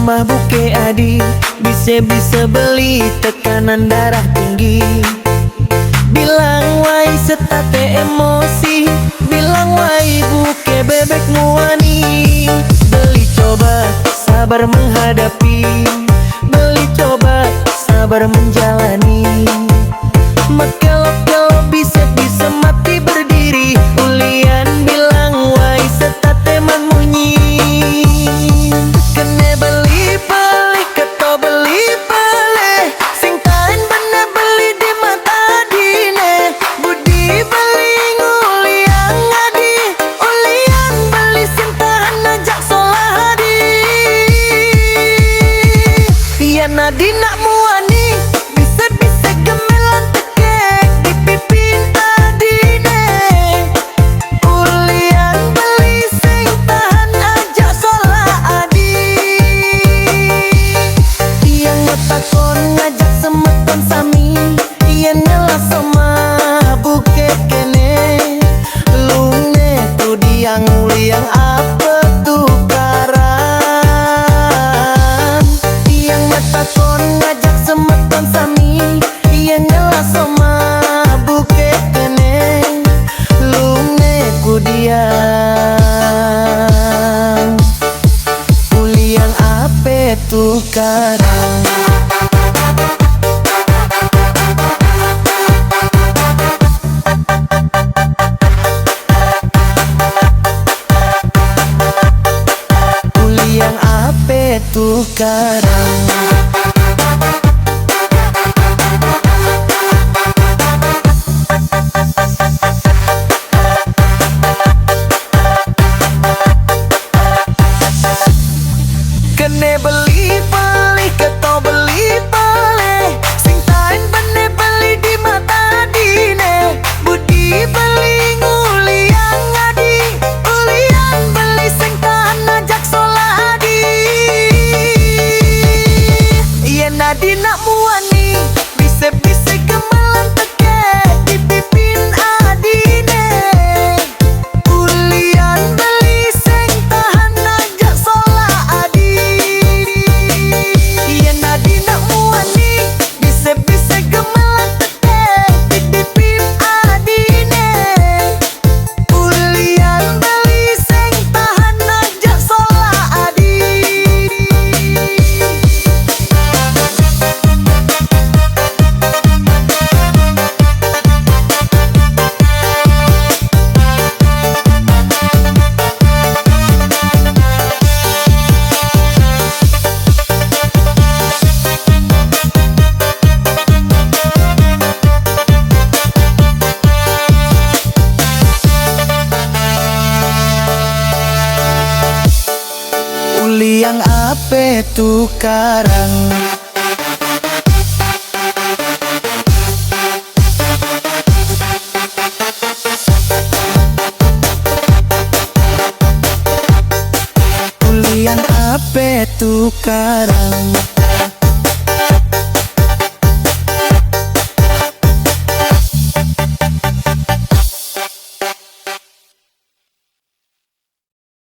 mah buke adi, bisa beli tekanan darah tinggi. Bilang wai setate emosi, bilang wai buke bebek muani. Beli coba sabar menghadapi, beli coba sabar menjalani. Mekelok-kelok bisa mati berdiri. Ulian bilang wai setate man munyi. Kene beli beli keto beli beli, sing tain bener beli di mata dine. Budi beli nguliang ngadi, ulian beli sing tahan ajak soladi. Ya nadi nak muani, bisa gemelan tekek di pipin adine. Ulian beli sing tahan ajak soladi. Yang ngetakon ngajak semeton sami, yang nyelah sama buke kene. Lune tu diang uliang apa tukaran. Yang ngetakon ngajak semeton sami, yang nyelah sama buke kene. Lune ku diang uliang apa tukaran. Uliang apa tukaran. Kene beli beli keto beli beli, sing tain bene beli di mata dine. Budi beli nguliang ngadi, ulian beli sing tahan ajak soladi. Yen nadi nak muani, bisa gemelan tekek di pipin adine. Ulian beli sing tahan ajak soladi. Yen nadi nak muani, bisa gemelan tekek di pipin adine. Ulian beli sing tahan ajak soladi. Uliang apa tukaran. Ulian apa tukaran.